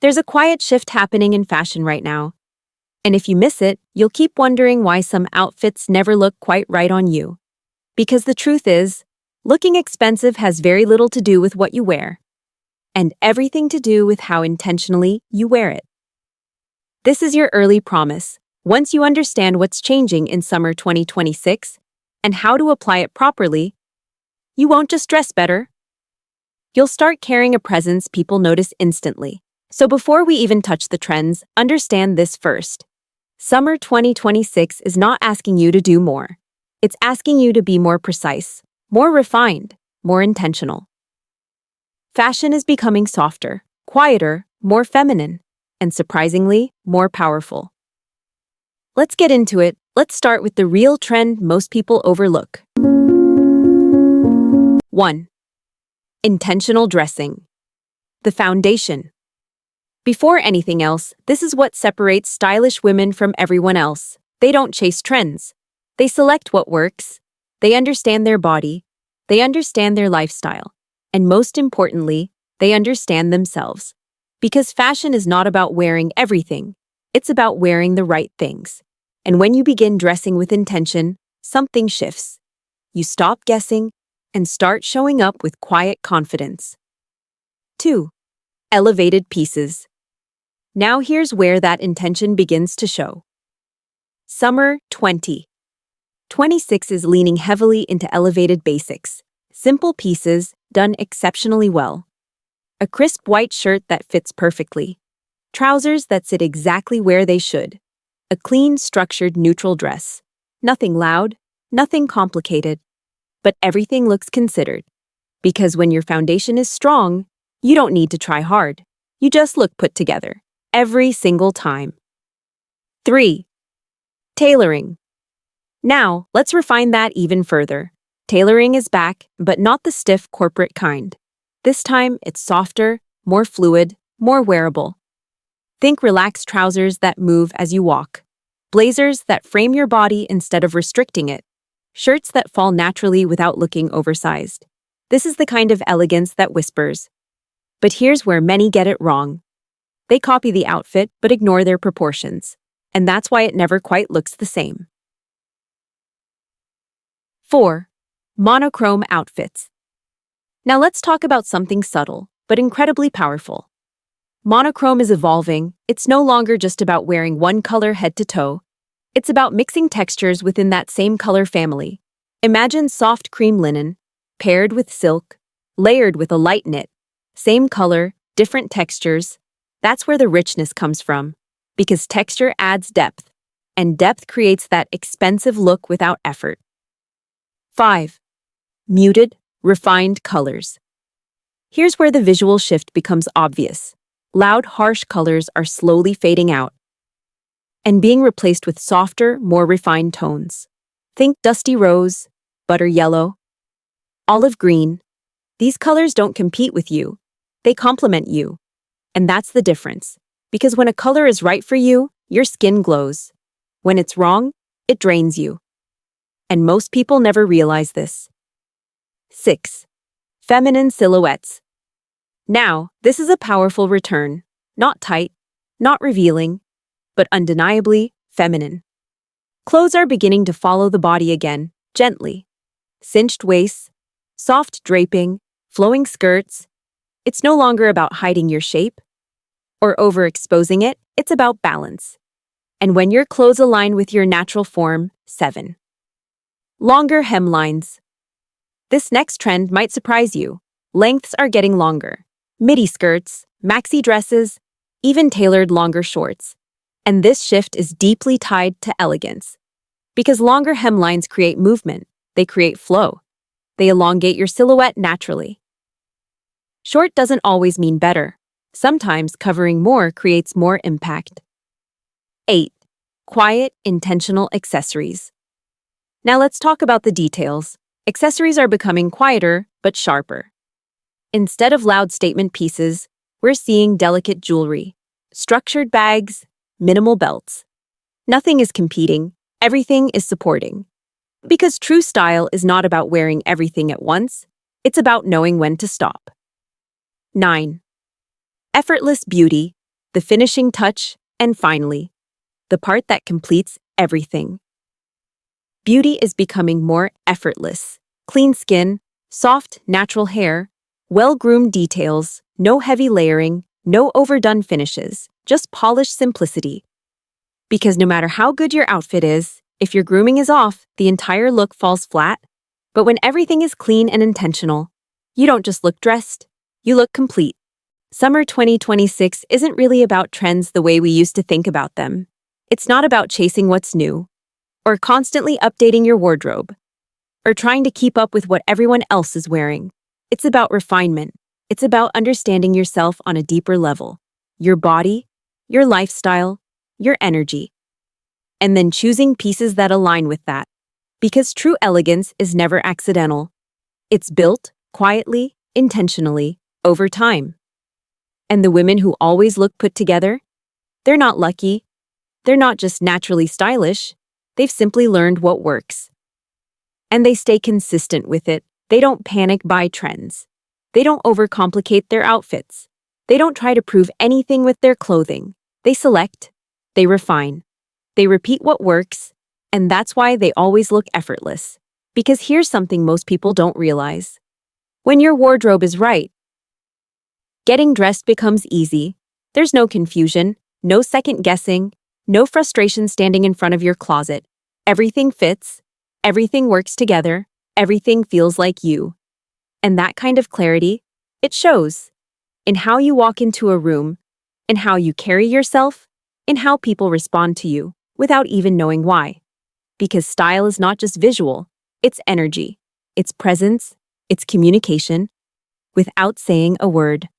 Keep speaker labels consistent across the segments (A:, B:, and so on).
A: There's a quiet shift happening in fashion right now. And if you miss it, you'll keep wondering why some outfits never look quite right on you. Because the truth is, looking expensive has very little to do with what you wear, and everything to do with how intentionally you wear it. This is your early promise. Once you understand what's changing in summer 2026 and how to apply it properly, you won't just dress better. You'll start carrying a presence people notice instantly. So before we even touch the trends, understand this first. Summer 2026 is not asking you to do more. It's asking you to be more precise, more refined, more intentional. Fashion is becoming softer, quieter, more feminine, and surprisingly, more powerful. Let's get into it. Let's start with the real trend most people overlook. 1. Intentional dressing. The foundation. Before anything else, this is what separates stylish women from everyone else. They don't chase trends. They select what works. They understand their body. They understand their lifestyle. And most importantly, they understand themselves. Because fashion is not about wearing everything. It's about wearing the right things. And when you begin dressing with intention, something shifts. You stop guessing and start showing up with quiet confidence. 2. Elevated pieces. Now here's where that intention begins to show. Summer 2026 is leaning heavily into elevated basics. Simple pieces done exceptionally well. A crisp white shirt that fits perfectly. Trousers that sit exactly where they should. A clean, structured, neutral dress. Nothing loud, nothing complicated. But everything looks considered. Because when your foundation is strong, you don't need to try hard. You just look put together. Every single time. 3. Tailoring. Now, let's refine that even further. Tailoring is back, but not the stiff corporate kind. This time, it's softer, more fluid, more wearable. Think relaxed trousers that move as you walk. Blazers that frame your body instead of restricting it. Shirts that fall naturally without looking oversized. This is the kind of elegance that whispers. But here's where many get it wrong. They copy the outfit but ignore their proportions. And that's why it never quite looks the same. 4. Monochrome outfits. Now let's talk about something subtle, but incredibly powerful. Monochrome is evolving. It's no longer just about wearing one color head to toe. It's about mixing textures within that same color family. Imagine soft cream linen, paired with silk, layered with a light knit. Same color, different textures. That's where the richness comes from. Because texture adds depth, and depth creates that expensive look without effort. 5. Muted, refined colors. Here's where the visual shift becomes obvious. Loud, harsh colors are slowly fading out and being replaced with softer, more refined tones. Think dusty rose, butter yellow, olive green. These colors don't compete with you. They complement you. And that's the difference. Because when a color is right for you, your skin glows. When it's wrong, it drains you. And most people never realize this. 6. Feminine silhouettes. Now, this is a powerful return. Not tight, not revealing, but undeniably feminine. Clothes are beginning to follow the body again, gently. Cinched waists, soft draping, flowing skirts. It's no longer about hiding your shape or overexposing it. It's about balance. And when your clothes align with your natural form, 7. Longer hemlines. This next trend might surprise you. Lengths are getting longer. Midi skirts, maxi dresses, even tailored longer shorts. And this shift is deeply tied to elegance. Because longer hemlines create movement, they create flow. They elongate your silhouette naturally. Short doesn't always mean better. Sometimes covering more creates more impact. 8. Quiet, intentional accessories. Now let's talk about the details. Accessories are becoming quieter, but sharper. Instead of loud statement pieces, we're seeing delicate jewelry, structured bags, minimal belts. Nothing is competing, everything is supporting. Because true style is not about wearing everything at once, it's about knowing when to stop. 9. Effortless beauty. the finishing touch, and finally, the part that completes everything. Beauty is becoming more effortless. Clean skin, soft, natural hair, well-groomed details, no heavy layering, no overdone finishes, just polished simplicity. Because no matter how good your outfit is, if your grooming is off, the entire look falls flat. But when everything is clean and intentional, you don't just look dressed, you look complete. Summer 2026 isn't really about trends the way we used to think about them. It's not about chasing what's new, or constantly updating your wardrobe, or trying to keep up with what everyone else is wearing. It's about refinement. It's about understanding yourself on a deeper level, your body, your lifestyle, your energy, and then choosing pieces that align with that. Because true elegance is never accidental. It's built, quietly, intentionally, over time. And the women who always look put together? They're not lucky. They're not just naturally stylish. They've simply learned what works. And they stay consistent with it. They don't panic buy trends. They don't overcomplicate their outfits. They don't try to prove anything with their clothing. They select. They refine. They repeat what works. And that's why they always look effortless. Because here's something most people don't realize. When your wardrobe is right, getting dressed becomes easy. There's no confusion, no second guessing, no frustration standing in front of your closet. Everything fits, everything works together, everything feels like you. And that kind of clarity, it shows in how you walk into a room, in how you carry yourself, in how people respond to you without even knowing why. Because style is not just visual, it's energy, it's presence, it's communication, without saying a word.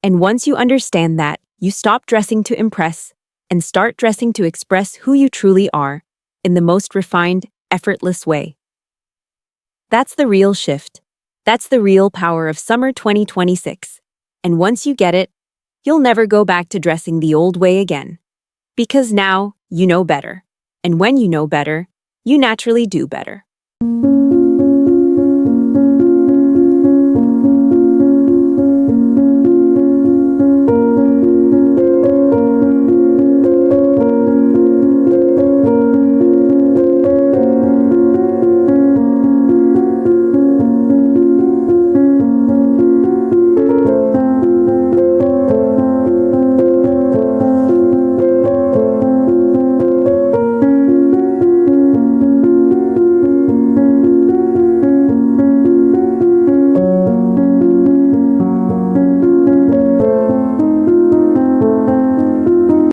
A: And once you understand that, you stop dressing to impress and start dressing to express who you truly are in the most refined, effortless way. That's the real shift. That's the real power of summer 2026. And once you get it, you'll never go back to dressing the old way again. Because now, you know better. And when you know better, you naturally do better.